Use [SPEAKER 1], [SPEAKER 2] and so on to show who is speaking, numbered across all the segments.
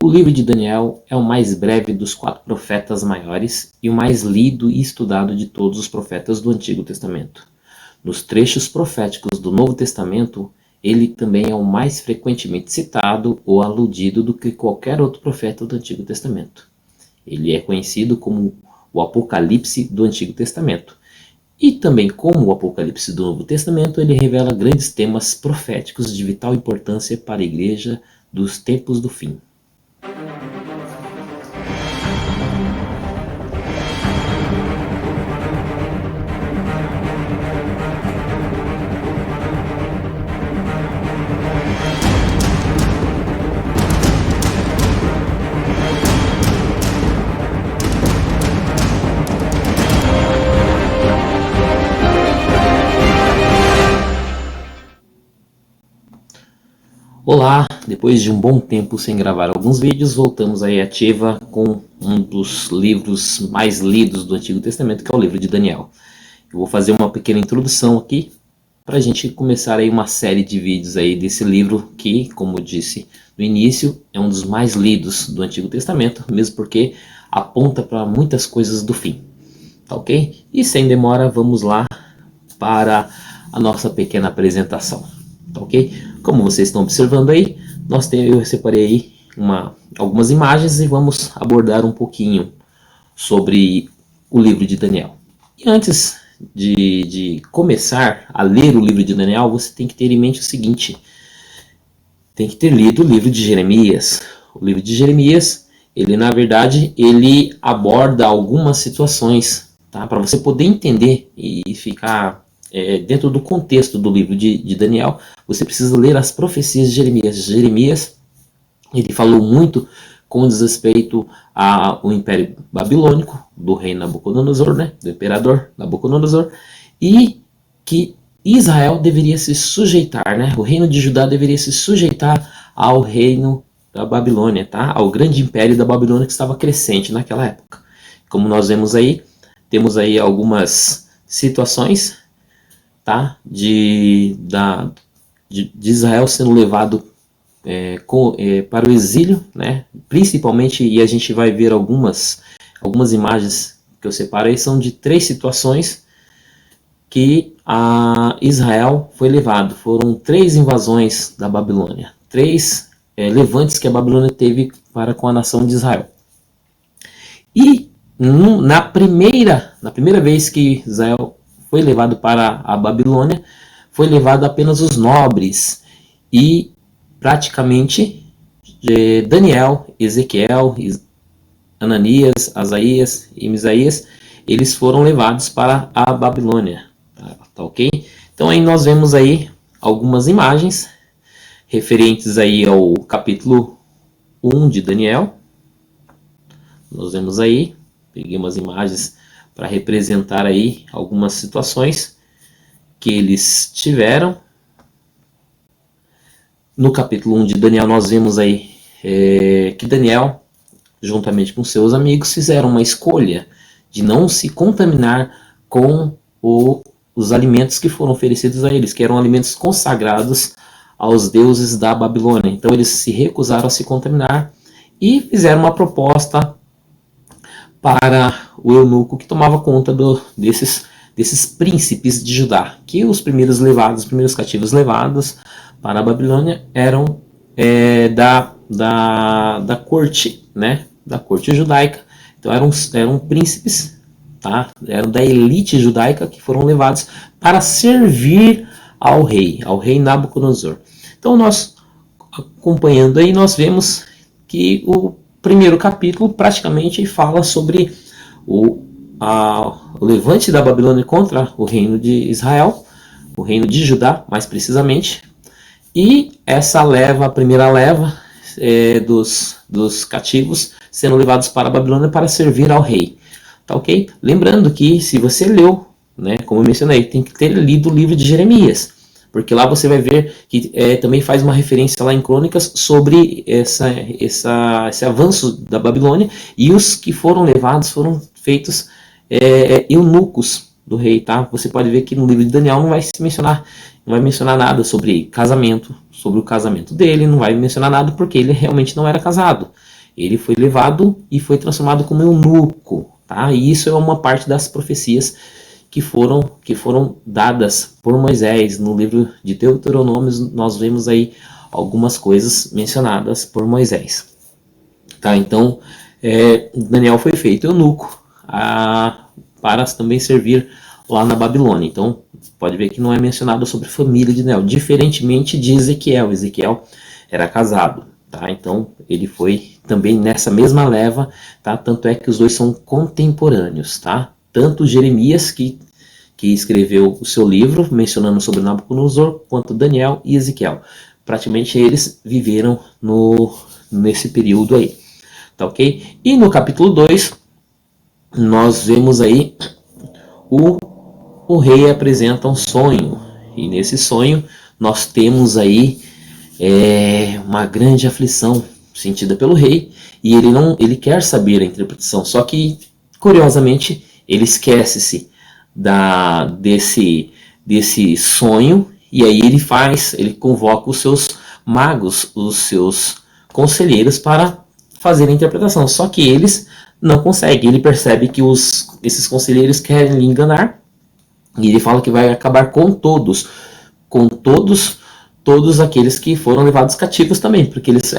[SPEAKER 1] O livro de Daniel é o mais breve dos 4 profetas maiores e o mais lido e estudado de todos os profetas do Antigo Testamento. Nos trechos proféticos do Novo Testamento, ele também é o mais frequentemente citado ou aludido do que qualquer outro profeta do Antigo Testamento. Ele é conhecido como o Apocalipse do Antigo Testamento. E também como o Apocalipse do Novo Testamento, ele revela grandes temas proféticos de vital importância para a igreja dos tempos do fim. Olá, depois de um bom tempo sem gravar alguns vídeos, voltamos aí ativa com um dos livros mais lidos do Antigo Testamento, que é o livro de Daniel. Eu vou fazer uma pequena introdução aqui, para a gente começar aí uma série de vídeos aí desse livro, que, como eu disse no início, é um dos mais lidos do Antigo Testamento, mesmo porque aponta para muitas coisas do fim, tá ok? E sem demora, vamos lá para a nossa pequena apresentação, tá ok? Como vocês estão observando aí, eu separei aí algumas imagens e vamos abordar um pouquinho sobre o livro de Daniel. E antes de começar a ler o livro de Daniel, você tem que ter em mente o seguinte: tem que ter lido o livro de Jeremias. O livro de Jeremias, na verdade, ele aborda algumas situações, tá? Para você poder entender e ficar dentro do contexto do livro de Daniel, você precisa ler as profecias de Jeremias. Jeremias, ele falou muito com respeito ao Império Babilônico, do rei Nabucodonosor, né, do imperador Nabucodonosor, e que Israel deveria se sujeitar, né, o reino de Judá deveria se sujeitar ao reino da Babilônia, tá, ao grande império da Babilônia que estava crescente naquela época. Como nós vemos aí, temos aí algumas situações, tá, de Israel sendo levado para o exílio, né? Principalmente, e a gente vai ver algumas imagens que eu separei, são de 3 situações que Israel foi levado. Foram 3 invasões da Babilônia, 3 levantes que a Babilônia teve para com a nação de Israel. E na primeira vez que Israel foi levado para a Babilônia, foi levado apenas os nobres e praticamente Daniel, Ezequiel, Ananias, Asaías e Misaías, eles foram levados para a Babilônia, tá ok? Então aí nós vemos aí algumas imagens referentes aí ao capítulo 1 de Daniel. Nós vemos aí, peguei umas imagens para representar aí algumas situações que eles tiveram. No capítulo 1 de Daniel nós vemos aí que Daniel, juntamente com seus amigos, fizeram uma escolha de não se contaminar com os alimentos que foram oferecidos a eles, que eram alimentos consagrados aos deuses da Babilônia. Então eles se recusaram a se contaminar e fizeram uma proposta para o eunuco que tomava conta desses príncipes de Judá, que os primeiros cativos levados para a Babilônia eram da corte, né, da corte judaica. Então eram príncipes, tá? Eram da elite judaica que foram levados para servir ao rei Nabucodonosor. Então nós, acompanhando aí, nós vemos que o primeiro capítulo praticamente fala sobre o levante da Babilônia contra o reino de Israel, o reino de Judá, mais precisamente. E essa a primeira leva dos cativos sendo levados para a Babilônia para servir ao rei, tá ok? Lembrando que se você leu, né, como eu mencionei, tem que ter lido o livro de Jeremias, porque lá você vai ver que também faz uma referência lá em Crônicas sobre esse avanço da Babilônia, e os que foram levados foram feitos eunucos do rei, tá? Você pode ver que no livro de Daniel não vai mencionar nada sobre casamento, sobre o casamento dele, não vai mencionar nada porque ele realmente não era casado. Ele foi levado e foi transformado como eunuco, tá? E isso é uma parte das profecias que foram dadas por Moisés. No livro de Deuteronômio nós vemos aí algumas coisas mencionadas por Moisés. Tá? Então, Daniel foi feito eunuco para também servir lá na Babilônia. Então, pode ver que não é mencionado sobre a família de Daniel, diferentemente de Ezequiel. Ezequiel era casado, tá? Então, ele foi também nessa mesma leva, tá? Tanto é que os dois são contemporâneos, tá? Tanto Jeremias, que escreveu o seu livro mencionando sobre Nabucodonosor, quanto Daniel e Ezequiel. Praticamente eles viveram nesse período aí, tá ok? E no capítulo 2, nós vemos aí o rei apresenta um sonho, e nesse sonho nós temos aí uma grande aflição sentida pelo rei, e ele quer saber a interpretação, só que curiosamente ele esquece-se desse sonho, e aí ele convoca os seus magos, os seus conselheiros para fazer a interpretação, só que eles não conseguem. Ele percebe que esses conselheiros querem lhe enganar, e ele fala que vai acabar com todos aqueles que foram levados cativos também, porque eles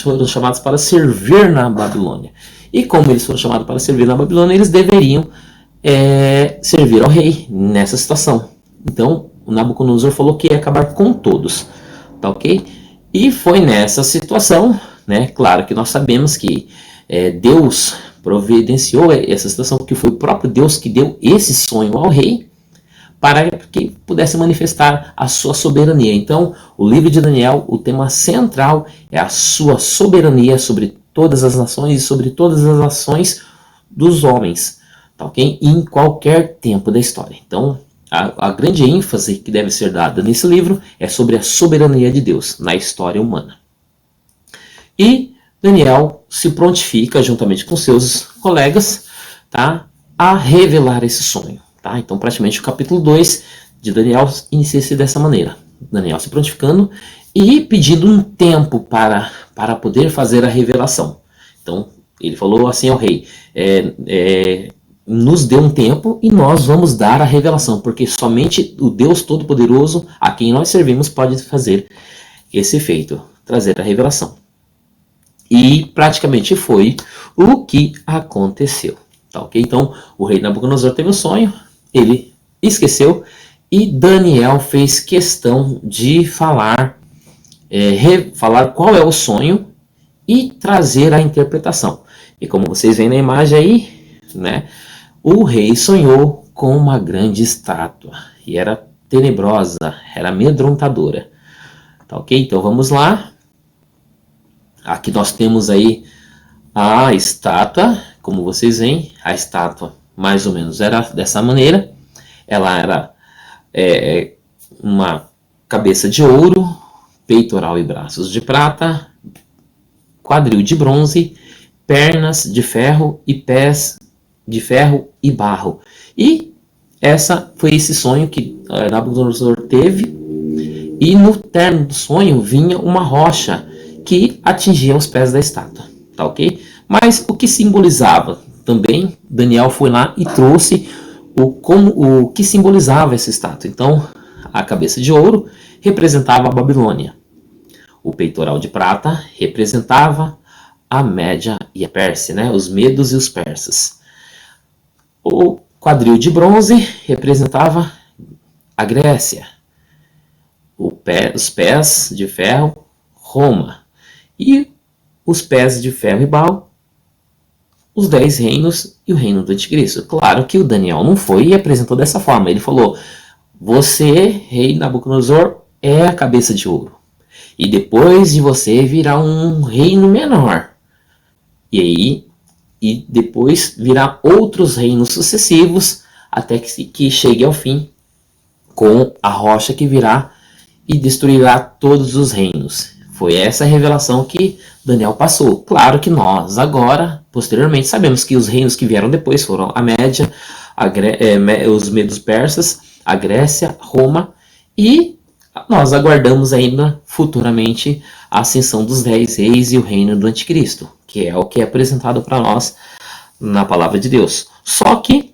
[SPEAKER 1] foram chamados para servir na Babilônia. E como eles foram chamados para servir na Babilônia, eles deveriam servir ao rei nessa situação. Então, o Nabucodonosor falou que ia acabar com todos, tá ok? E foi nessa situação, né? Claro que nós sabemos que Deus providenciou essa situação, porque foi o próprio Deus que deu esse sonho ao rei, para que pudesse manifestar a sua soberania. Então, o livro de Daniel, o tema central é a sua soberania sobre todas as nações e sobre todas as ações dos homens, tá ok? Em qualquer tempo da história. Então, a grande ênfase que deve ser dada nesse livro é sobre a soberania de Deus na história humana. E Daniel se prontifica, juntamente com seus colegas, tá, a revelar esse sonho. Tá? Então, praticamente, o capítulo 2 de Daniel inicia-se dessa maneira. Daniel se prontificando e pedindo um tempo para poder fazer a revelação. Então, ele falou assim ao rei, nos dê um tempo e nós vamos dar a revelação, porque somente o Deus Todo-Poderoso, a quem nós servimos, pode fazer esse feito, trazer a revelação. E praticamente foi o que aconteceu. Tá, okay? Então, o rei Nabucodonosor teve um sonho, ele esqueceu, e Daniel fez questão de falar qual é o sonho e trazer a interpretação. E como vocês veem na imagem aí, né, o rei sonhou com uma grande estátua, e era tenebrosa, era amedrontadora. Tá ok? Então vamos lá. Aqui nós temos aí a estátua, como vocês veem, a estátua mais ou menos era dessa maneira. Ela era uma cabeça de ouro, peitoral e braços de prata, quadril de bronze, pernas de ferro e pés de ferro e barro. E foi esse sonho que Nabucodonosor teve, e no término do sonho vinha uma rocha que atingia os pés da estátua, tá ok? Mas o que simbolizava também, Daniel foi lá e trouxe o que simbolizava essa estátua. Então, a cabeça de ouro representava a Babilônia, o peitoral de prata representava a Média e a Pérsia, né? Os medos e os persas. O quadril de bronze representava a Grécia, os pés de ferro, Roma, e os pés de ferro e barro, os 10 reinos e o reino do anticristo. Claro que o Daniel não foi e apresentou dessa forma. Ele falou, você, rei Nabucodonosor, é a cabeça de ouro, e depois de você virá um reino menor, e depois virá outros reinos sucessivos, até que chegue ao fim, com a rocha que virá e destruirá todos os reinos. Foi essa a revelação que Daniel passou. Claro que nós agora, posteriormente, sabemos que os reinos que vieram depois foram a Média, os medos persas, a Grécia, Roma, e nós aguardamos ainda futuramente a ascensão dos 10 reis e o reino do anticristo, que é o que é apresentado para nós na palavra de Deus. Só que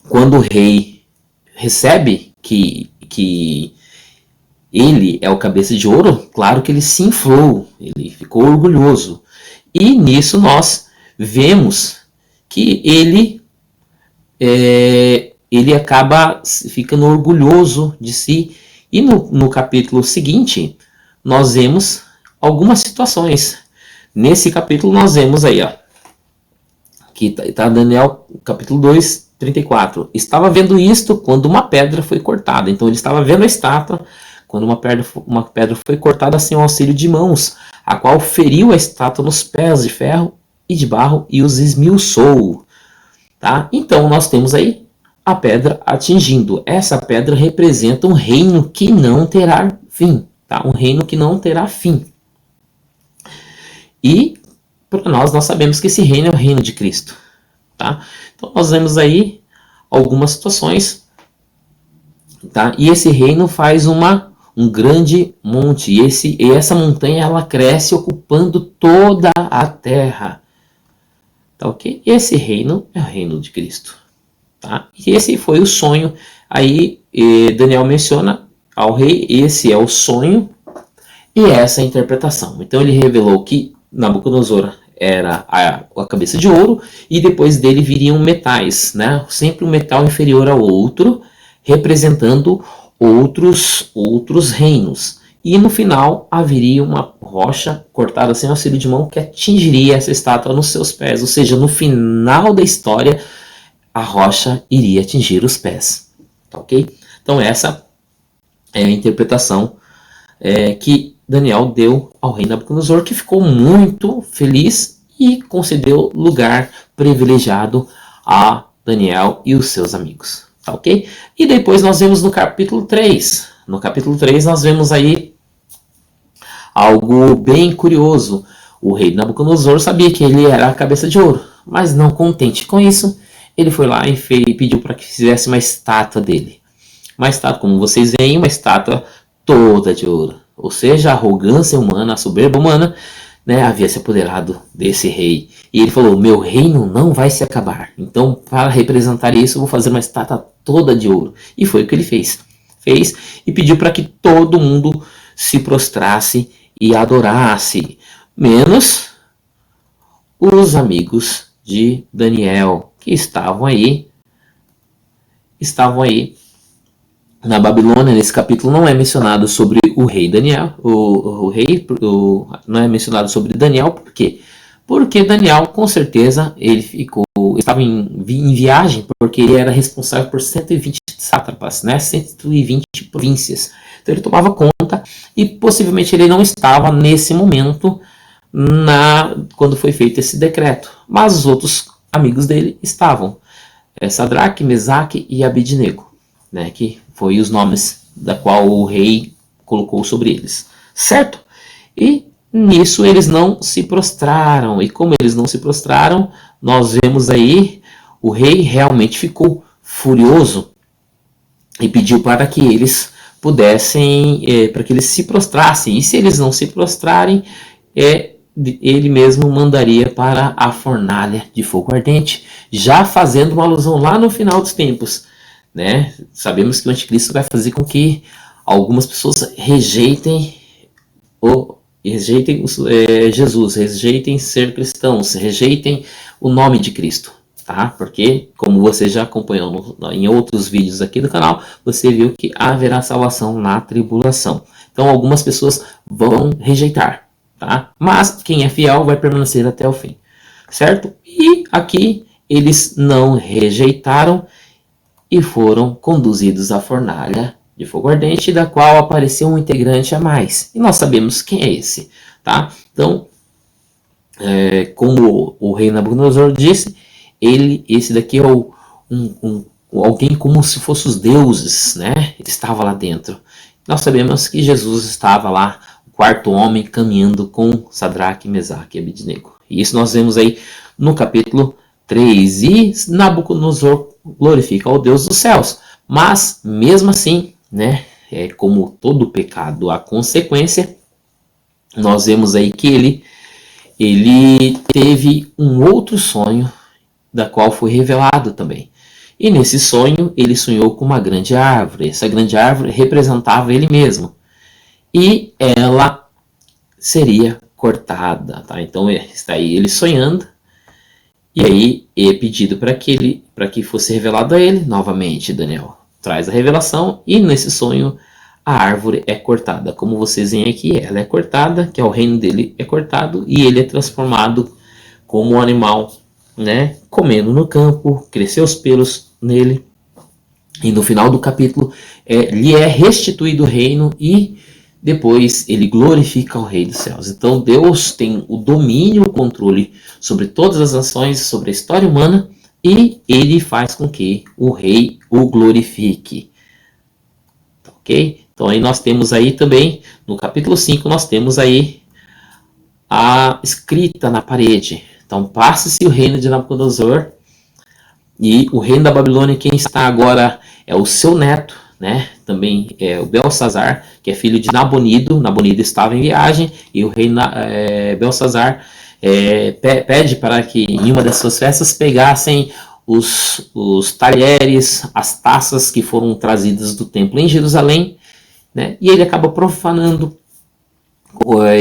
[SPEAKER 1] quando o rei recebe que ele é o cabeça de ouro, claro que ele se inflou, ele ficou orgulhoso. E nisso nós vemos que ele acaba ficando orgulhoso de si. E no capítulo seguinte, nós vemos algumas situações. Nesse capítulo nós vemos aí, ó, que está Daniel, capítulo 2, 34. Estava vendo isto quando uma pedra foi cortada. Então ele estava vendo a estátua quando uma pedra foi cortada sem o auxílio de mãos, a qual feriu a estátua nos pés de ferro e de barro e os esmiuçou. Tá? Então nós temos aí a pedra atingindo. Essa pedra representa um reino que não terá fim. Tá? Um reino que não terá fim. E para nós sabemos que esse reino é o reino de Cristo. Tá? Então nós vemos aí algumas situações. Tá? E esse reino faz um grande monte. E essa montanha ela cresce ocupando toda a terra. Tá, ok? Esse reino é o reino de Cristo. Tá? E esse foi o sonho. Aí Daniel menciona ao rei, esse é o sonho e essa é a interpretação. Então ele revelou que Nabucodonosor era a cabeça de ouro e depois dele viriam metais, né? Sempre um metal inferior ao outro, representando outros reinos. E no final haveria uma rocha cortada sem auxílio de mão que atingiria essa estátua nos seus pés. Ou seja, no final da história, a rocha iria atingir os pés. Tá, ok? Então essa é a interpretação que Daniel deu ao rei Nabucodonosor, que ficou muito feliz e concedeu lugar privilegiado a Daniel e os seus amigos. Tá, ok? E depois nós vemos no capítulo 3. No capítulo 3 nós vemos aí algo bem curioso. O rei Nabucodonosor sabia que ele era a cabeça de ouro, mas não contente com isso, ele foi lá e pediu para que fizesse uma estátua dele. Uma estátua, como vocês veem, uma estátua toda de ouro. Ou seja, a arrogância humana, a soberba humana, né, havia se apoderado desse rei. E ele falou, meu reino não vai se acabar. Então, para representar isso, eu vou fazer uma estátua toda de ouro. E foi o que ele fez. Fez e pediu para que todo mundo se prostrasse e adorasse. Menos os amigos de Daniel, que estavam aí na Babilônia. Nesse capítulo não é mencionado sobre o rei Daniel, não é mencionado sobre Daniel, por quê? Porque Daniel, com certeza, estava em viagem, porque ele era responsável por 120 sátrapas, né? 120 províncias. Então ele tomava conta e possivelmente ele não estava nesse momento quando foi feito esse decreto. Mas os outros amigos dele estavam. Sadraque, Mesaque e Abednego, né? Que foi os nomes da qual o rei colocou sobre eles. Certo? E nisso eles não se prostraram. E como eles não se prostraram, nós vemos aí o rei realmente ficou furioso e pediu para que eles para que eles se prostrassem. E se eles não se prostrarem, ele mesmo mandaria para a fornalha de fogo ardente, já fazendo uma alusão lá no final dos tempos, né? Sabemos que o anticristo vai fazer com que algumas pessoas rejeitem Jesus, rejeitem ser cristãos, rejeitem o nome de Cristo, tá? Porque, como você já acompanhou em outros vídeos aqui do canal, você viu que haverá salvação na tribulação. Então, algumas pessoas vão rejeitar, tá? Mas quem é fiel vai permanecer até o fim, certo? E aqui eles não rejeitaram e foram conduzidos à fornalha de fogo ardente, da qual apareceu um integrante a mais. E nós sabemos quem é esse, tá? Então, como o rei Nabucodonosor disse, esse daqui é alguém como se fosse os deuses, né? Ele estava lá dentro. Nós sabemos que Jesus estava lá, o quarto homem, caminhando com Sadraque, Mesaque e Abednego. E isso nós vemos aí no capítulo 3. E Nabucodonosor glorifica ao Deus dos céus. Mas, mesmo assim, né, como todo pecado, a consequência, nós vemos aí que ele teve um outro sonho, da qual foi revelado também. E nesse sonho, ele sonhou com uma grande árvore. Essa grande árvore representava ele mesmo. E ela seria cortada, tá? Então está aí ele sonhando. E aí é pedido para que fosse revelado a ele novamente. Daniel traz a revelação e nesse sonho a árvore é cortada. Como vocês veem aqui, ela é cortada, que é o reino dele é cortado e ele é transformado como um animal, né? Comendo no campo, cresceu os pelos nele. E no final do capítulo lhe é restituído o reino e depois ele glorifica o Rei dos Céus. Então Deus tem o domínio, o controle sobre todas as nações, sobre a história humana, e ele faz com que o rei o glorifique. Ok? Então aí nós temos aí também, no capítulo 5, nós temos aí a escrita na parede. Então passe-se o reino de Nabucodonosor, e o reino da Babilônia, quem está agora é o seu neto, né? Também é o Belsazar, que é filho de Nabonido. Nabonido estava em viagem e o rei Belsazar pede para que em uma das suas festas pegassem os talheres, as taças que foram trazidas do templo em Jerusalém, né? E ele acaba profanando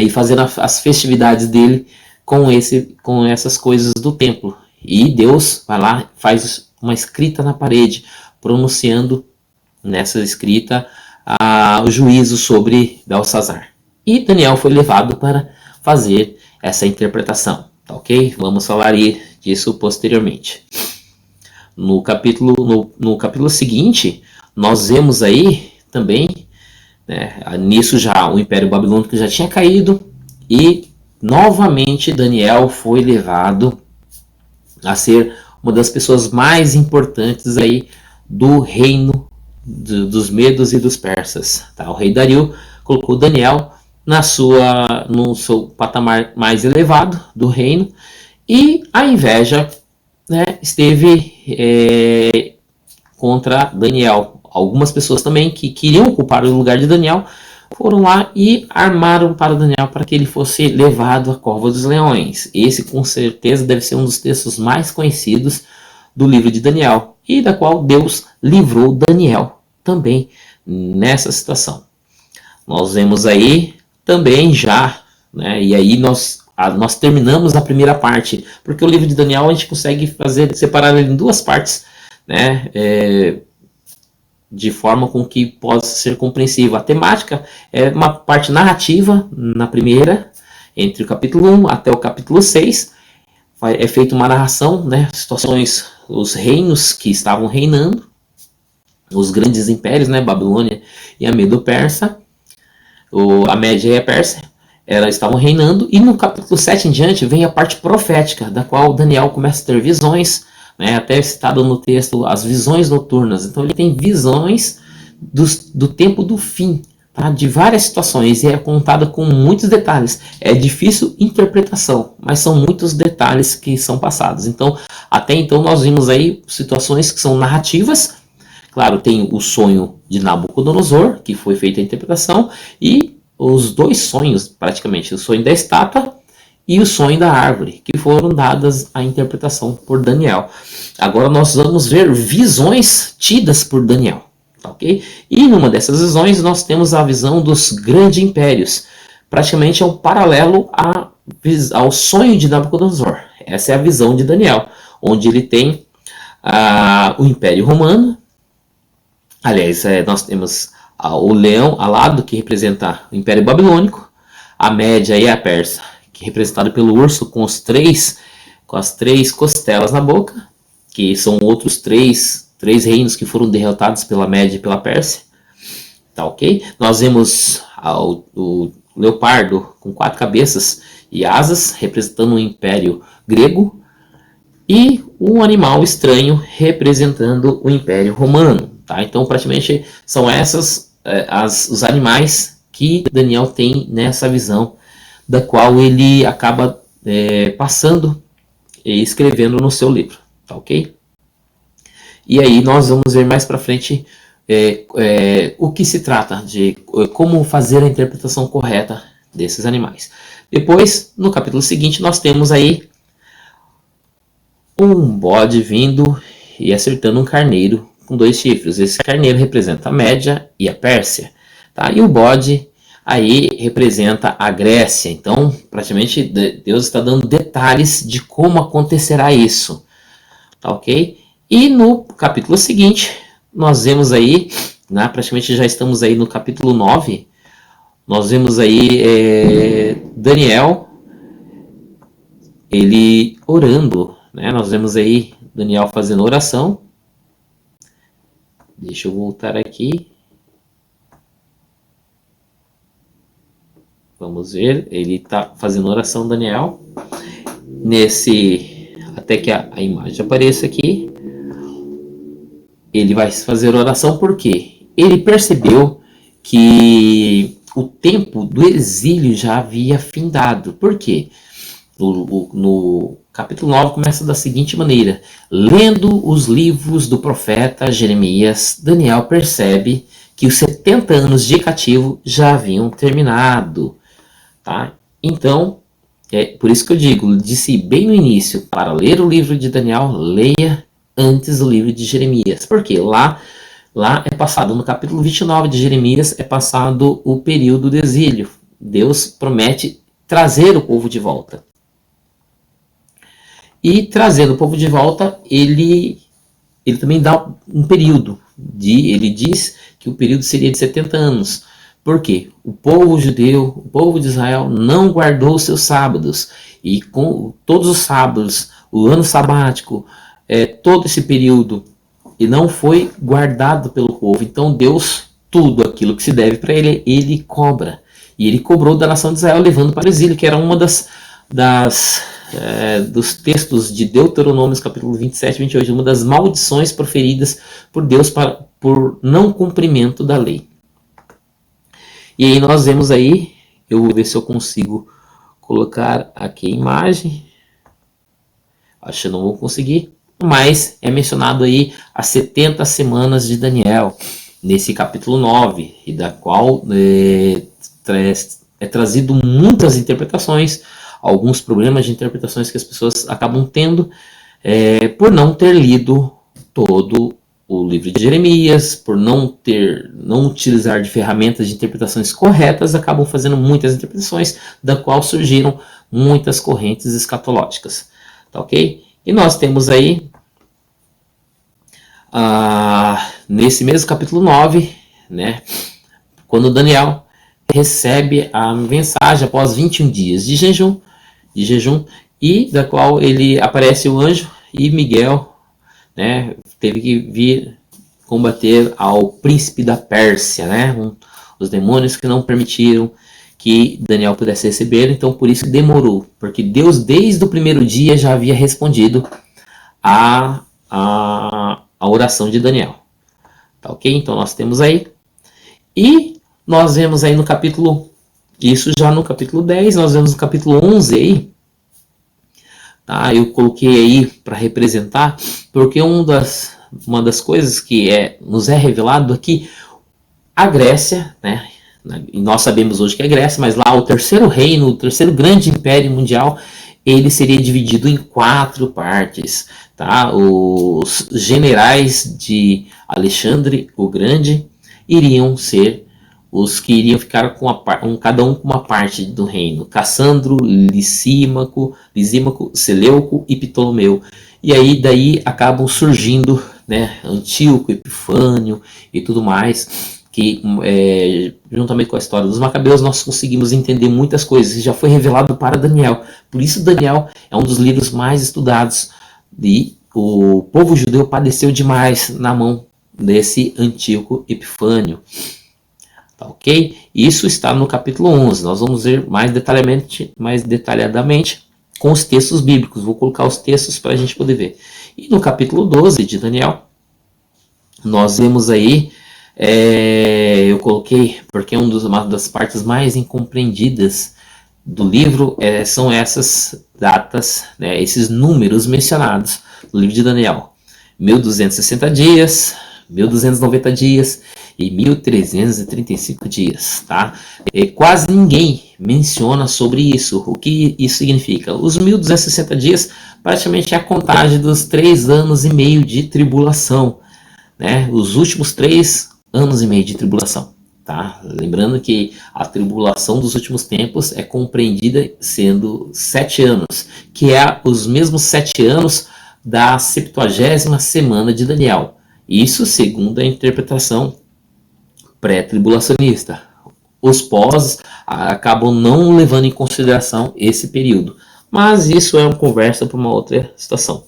[SPEAKER 1] e fazendo as festividades dele com essas coisas do templo. E Deus vai lá, faz uma escrita na parede, pronunciando nessa escrita o juízo sobre Belsazar. E Daniel foi levado para fazer essa interpretação, tá ok? Vamos falar disso posteriormente. No capítulo seguinte, nós vemos aí também, né, nisso já o Império Babilônico já tinha caído e novamente Daniel foi levado a ser uma das pessoas mais importantes aí do reino dos medos e dos persas. Tá? O rei Dario colocou Daniel no seu patamar mais elevado do reino, e a inveja, né, esteve contra Daniel. Algumas pessoas também que queriam ocupar o lugar de Daniel foram lá e armaram para Daniel para que ele fosse levado à cova dos leões. Esse com certeza deve ser um dos textos mais conhecidos do livro de Daniel, e da qual Deus livrou Daniel também nessa situação. Nós vemos aí também já, né, e aí nós terminamos a primeira parte, porque o livro de Daniel a gente consegue separar ele em duas partes, né, de forma com que possa ser compreensível. A temática é uma parte narrativa na primeira, entre o capítulo 1 até o capítulo 6, é feita uma narração, né, situações, os reinos que estavam reinando, os grandes impérios, né, Babilônia e a Medo-Persa, a Média e a Pérsia, elas estavam reinando, e no capítulo 7 em diante vem a parte profética, da qual Daniel começa a ter visões, né, até citado no texto, as visões noturnas. Então ele tem visões do tempo do fim, tá, de várias situações, e é contada com muitos detalhes. É difícil interpretação, mas são muitos detalhes que são passados. Então, até então nós vimos aí situações que são narrativas. Claro, tem o sonho de Nabucodonosor, que foi feita a interpretação, e os dois sonhos, praticamente, o sonho da estátua e o sonho da árvore, que foram dadas à interpretação por Daniel. Agora nós vamos ver visões tidas por Daniel, tá, ok? E numa dessas visões nós temos a visão dos grandes impérios. Praticamente é um paralelo ao sonho de Nabucodonosor. Essa é a visão de Daniel, onde ele tem o Império Romano. Aliás, nós temos o leão alado, que representa o Império Babilônico, a Média e a Persa, que é representado pelo urso com as três costelas na boca, que são outros três reinos que foram derrotados pela Média e pela Pérsia. Tá, ok? Nós vemos o leopardo com 4 cabeças e asas, representando o Império Grego, e um animal estranho representando o Império Romano. Tá? Então, praticamente, são os animais que Daniel tem nessa visão, da qual ele acaba passando e escrevendo no seu livro. Tá, ok? E aí nós vamos ver mais para frente o que se trata de como fazer a interpretação correta desses animais. Depois, no capítulo seguinte, nós temos aí um bode vindo e acertando um carneiro com 2 chifres. Esse carneiro representa a Média e a Pérsia, tá? E o bode aí representa a Grécia. Então, praticamente, Deus está dando detalhes de como acontecerá isso, tá ok? E no capítulo seguinte, nós vemos aí, né, praticamente já estamos aí no capítulo 9, nós vemos aí Daniel, ele orando, né? Nós vemos aí Daniel fazendo oração. Deixa eu voltar aqui. Vamos ver, ele está fazendo oração, Daniel. Até que a imagem apareça aqui. Ele vai fazer oração porque ele percebeu que o tempo do exílio já havia findado. Por quê? No capítulo 9 começa da seguinte maneira: lendo os livros do profeta Jeremias, Daniel percebe que os 70 anos de cativo já haviam terminado. Tá? Então, é por isso que eu digo, disse bem no início, para ler o livro de Daniel, leia antes o livro de Jeremias. Porque lá é passado, no capítulo 29 de Jeremias, é passado o período do exílio. Deus promete trazer o povo de volta. E trazendo o povo de volta, ele também dá um período. Ele diz que o período seria de 70 anos. Por quê? O povo judeu, o povo de Israel, não guardou os seus sábados. E com todos os sábados, o ano sabático, todo esse período, e não foi guardado pelo povo. Então Deus, tudo aquilo que se deve para ele, ele cobra. E ele cobrou da nação de Israel, levando para o exílio, que era uma dos textos de Deuteronômio, capítulo 27 e 28, uma das maldições proferidas por Deus por não cumprimento da lei. E aí nós vemos aí, eu vou ver se eu consigo colocar aqui a imagem. Acho que não vou conseguir, mas é mencionado aí as 70 semanas de Daniel, nesse capítulo 9, e da qual é trazido muitas interpretações, alguns problemas de interpretações que as pessoas acabam tendo por não ter lido todo o livro de Jeremias, por não utilizar de ferramentas de interpretações corretas, acabam fazendo muitas interpretações, da qual surgiram muitas correntes escatológicas. Tá ok? E nós temos aí, nesse mesmo capítulo 9, né, quando Daniel recebe a mensagem após 21 dias de jejum, e da qual ele aparece o anjo e Miguel, né, teve que vir combater ao príncipe da Pérsia, né, os demônios que não permitiram que Daniel pudesse receber, então por isso demorou, porque Deus desde o primeiro dia já havia respondido a oração de Daniel. Tá ok? Então nós temos aí, e nós vemos aí no capítulo, isso já no capítulo 10, nós vemos no capítulo 11 aí, tá? Eu coloquei aí para representar, porque uma das coisas que nos é revelado aqui, a Grécia, né? E nós sabemos hoje que é Grécia, mas lá o terceiro reino, o terceiro grande império mundial, ele seria dividido em 4 partes. Tá? Os generais de Alexandre o Grande iriam ser os que iriam ficar cada um com uma parte do reino. Cassandro, Lisímaco, Seleuco e Ptolomeu. E aí daí acabam surgindo, né, Antíoco, Epifânio e tudo mais, que juntamente com a história dos Macabeus nós conseguimos entender muitas coisas que já foi revelado para Daniel. Por isso Daniel é um dos livros mais estudados, e o povo judeu padeceu demais na mão desse Antíoco Epifânio. Tá ok? Isso está no capítulo 11. Nós vamos ver mais detalhadamente com os textos bíblicos. Vou colocar os textos para a gente poder ver. E no capítulo 12 de Daniel, nós vemos aí, eu coloquei, porque uma das partes mais incompreendidas do livro são essas datas, né, esses números mencionados no livro de Daniel. 1260 dias, 1.290 dias e 1.335 dias, tá? Quase ninguém menciona sobre isso. O que isso significa? Os 1.260 dias praticamente é a contagem dos 3 anos e meio de tribulação, né? Os últimos 3 anos e meio de tribulação, tá? Lembrando que a tribulação dos últimos tempos é compreendida sendo 7 anos, que é os mesmos 7 anos da 70ª semana de Daniel. Isso segundo a interpretação pré-tribulacionista. Os pós acabam não levando em consideração esse período, mas isso é uma conversa para uma outra situação.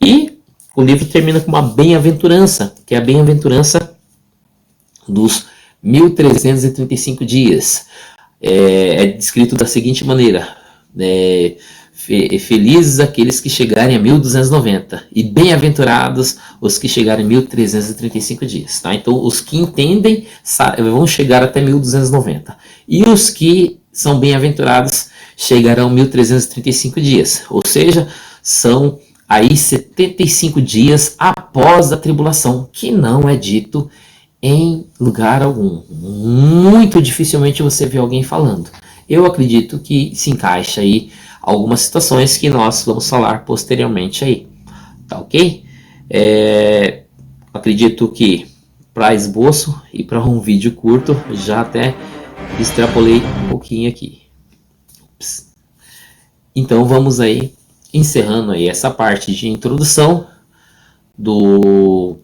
[SPEAKER 1] E o livro termina com uma bem-aventurança, que é a bem-aventurança dos 1.335 dias. É descrito da seguinte maneira: felizes aqueles que chegarem a 1.290 e bem-aventurados os que chegarem a 1.335 dias. Tá? Então, os que entendem vão chegar até 1.290 e os que são bem-aventurados chegarão a 1.335 dias. Ou seja, são aí 75 dias após a tribulação, que não é dito em lugar algum. Muito dificilmente você vê alguém falando. Eu acredito que se encaixa aí algumas situações que nós vamos falar posteriormente aí, tá ok? Acredito que para esboço e para um vídeo curto já até extrapolei um pouquinho aqui. Ups. Então vamos aí encerrando aí essa parte de introdução do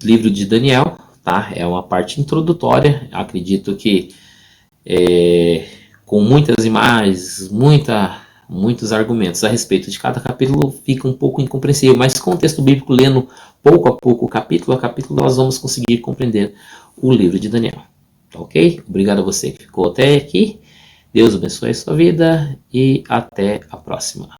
[SPEAKER 1] livro de Daniel, tá? É uma parte introdutória, acredito que com muitas imagens, muitos argumentos a respeito de cada capítulo fica um pouco incompreensível, mas com o texto bíblico lendo pouco a pouco, capítulo a capítulo, nós vamos conseguir compreender o livro de Daniel, tá ok? Obrigado a você que ficou até aqui, Deus abençoe a sua vida e até a próxima.